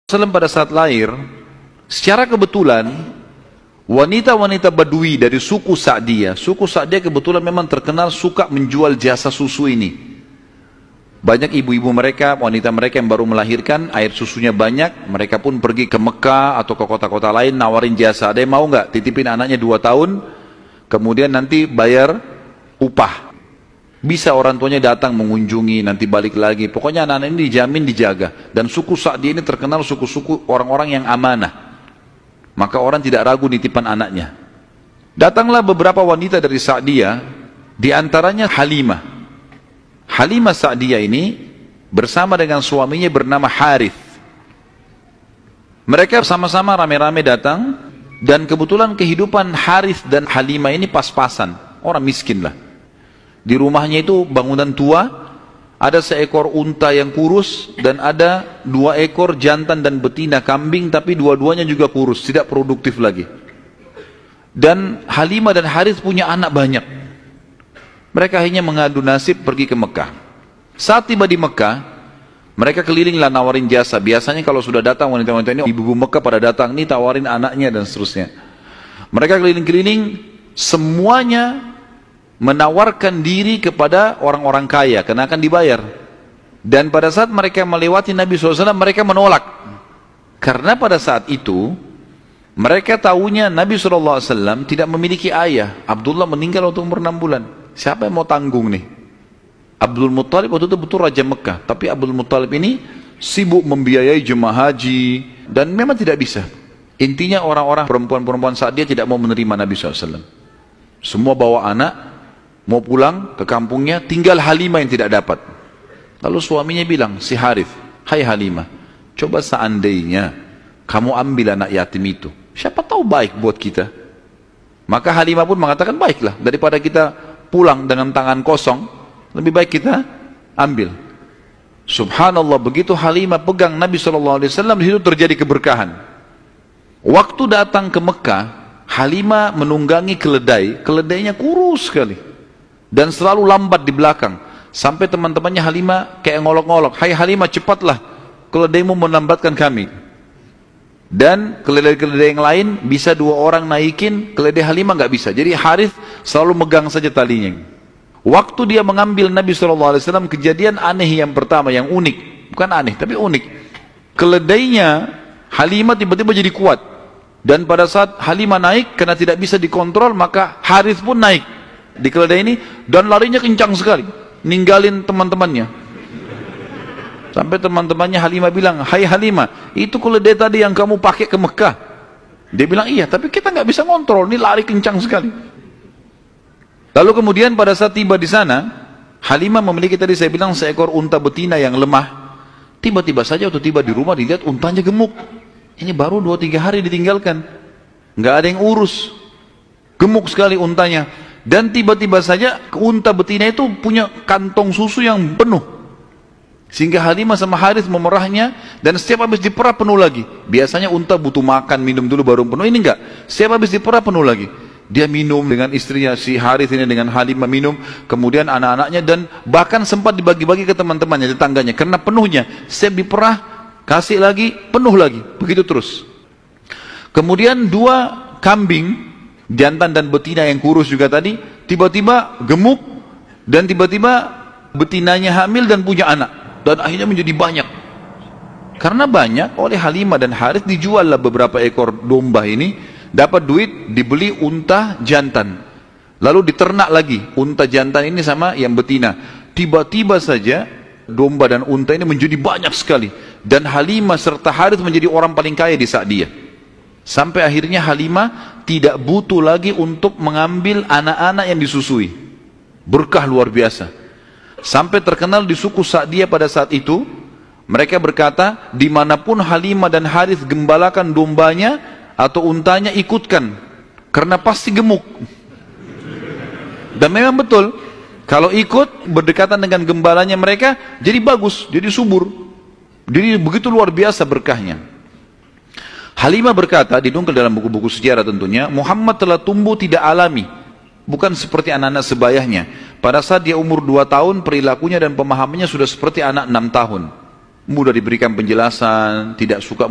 Pada saat lahir, secara kebetulan wanita-wanita Badui dari suku Sa'diyah kebetulan memang terkenal suka menjual jasa susu ini. Banyak ibu-ibu mereka, wanita mereka yang baru melahirkan, air susunya banyak, mereka pun pergi ke Mekah atau ke kota-kota lain nawarin jasa. Ada yang mau nggak titipin anaknya 2 tahun, kemudian nanti bayar upah. Bisa orang tuanya datang mengunjungi, nanti balik lagi. Pokoknya anak-anak ini dijamin dijaga. Dan suku Sa'diyah ini terkenal suku-suku orang-orang yang amanah. Maka orang tidak ragu nitipan anaknya. Datanglah beberapa wanita dari Sa'diyah, diantaranya Halimah. Halimah Sa'diyah ini bersama dengan suaminya bernama Harith. Mereka sama-sama rame-rame datang, dan kebetulan kehidupan Harith dan Halimah ini pas-pasan. Orang miskin lah. Di rumahnya itu bangunan tua, ada seekor unta yang kurus, dan ada 2 ekor jantan dan betina kambing, tapi dua-duanya juga kurus, tidak produktif lagi. Dan Halimah dan Harith punya anak banyak. Mereka akhirnya mengadu nasib pergi ke Mekah. Saat tiba di Mekah, mereka kelilinglah nawarin jasa. Biasanya kalau sudah datang wanita-wanita ini, ibu-ibu Mekah pada datang, nih tawarin anaknya dan seterusnya. Mereka keliling-keliling, semuanya menawarkan diri kepada orang-orang kaya karena akan dibayar. Dan pada saat mereka melewati Nabi SAW, mereka menolak, karena pada saat itu mereka tahunya Nabi SAW tidak memiliki ayah. Abdullah meninggal waktu umur 6 bulan. Siapa yang mau tanggung nih? Abdul Muttalib waktu itu betul Raja Mekah, tapi Abdul Muttalib ini sibuk membiayai jemaah haji dan memang tidak bisa. Intinya orang-orang perempuan-perempuan saat dia tidak mau menerima Nabi SAW. Semua bawa anak, mau pulang ke kampungnya, tinggal Halimah yang tidak dapat. Lalu suaminya bilang, si Harith, hai Halimah, coba seandainya kamu ambil anak yatim itu, siapa tahu baik buat kita. Maka Halimah pun mengatakan, baiklah, daripada kita pulang dengan tangan kosong, lebih baik kita ambil. Subhanallah, begitu Halimah pegang Nabi SAW, di situ terjadi keberkahan. Waktu datang ke Mekah, Halimah menunggangi keledai, keledainya kurus sekali dan selalu lambat di belakang, sampai teman-temannya Halimah kayak ngolok-ngolok, hai Halimah cepatlah, keledaimu melambatkan kami. Dan keledai-keledai yang lain bisa 2 orang naikin, keledai Halimah nggak bisa. Jadi Harith selalu megang saja talinya. Waktu dia mengambil Nabi SAW, kejadian aneh yang pertama, yang unik, bukan aneh tapi unik, keledainya Halimah tiba-tiba jadi kuat. Dan pada saat Halimah naik, karena tidak bisa dikontrol, maka Harith pun naik di keledai ini, dan larinya kencang sekali, ninggalin teman-temannya. Sampai teman-temannya Halimah bilang, hai Halimah, itu keledai tadi yang kamu pakai ke Mekah? Dia bilang, iya, tapi kita nggak bisa kontrol, ini lari kencang sekali. Lalu kemudian pada saat tiba di sana, Halimah memiliki tadi saya bilang seekor unta betina yang lemah. Tiba-tiba saja waktu tiba di rumah, dilihat untanya gemuk. Ini baru 2-3 hari ditinggalkan, nggak ada yang urus, gemuk sekali untanya. Dan tiba-tiba saja unta betina itu punya kantong susu yang penuh, sehingga Halimah sama Harith memerahnya, dan setiap habis diperah penuh lagi. Biasanya unta butuh makan, minum dulu baru penuh, ini enggak, setiap habis diperah penuh lagi. Dia minum dengan istrinya, si Harith ini dengan Halimah minum, kemudian anak-anaknya, dan bahkan sempat dibagi-bagi ke teman-temannya, tetangganya, karena penuhnya. Setiap diperah, kasih lagi, penuh lagi, begitu terus. Kemudian 2 kambing, jantan dan betina yang kurus juga tadi, tiba-tiba gemuk, dan tiba-tiba betinanya hamil dan punya anak, dan akhirnya menjadi banyak. Karena banyak, oleh Halimah dan Harith dijual lah beberapa ekor domba ini, dapat duit, dibeli unta jantan, lalu diternak lagi unta jantan ini sama yang betina. Tiba-tiba saja domba dan unta ini menjadi banyak sekali, dan Halimah serta Harith menjadi orang paling kaya di Sa'diyah. Sampai akhirnya Halimah tidak butuh lagi untuk mengambil anak-anak yang disusui. Berkah luar biasa. Sampai terkenal di suku Sa'diyah pada saat itu, mereka berkata, dimanapun Halimah dan Harith gembalakan dombanya atau untanya, ikutkan, karena pasti gemuk. Dan memang betul, kalau ikut berdekatan dengan gembalanya mereka, jadi bagus, jadi subur, jadi begitu luar biasa berkahnya. Halimah berkata, didongkel dalam buku-buku sejarah tentunya, Muhammad telah tumbuh tidak alami, bukan seperti anak-anak sebayahnya. Pada saat dia umur 2 tahun, perilakunya dan pemahamannya sudah seperti anak 6 tahun. mudah diberikan penjelasan, tidak suka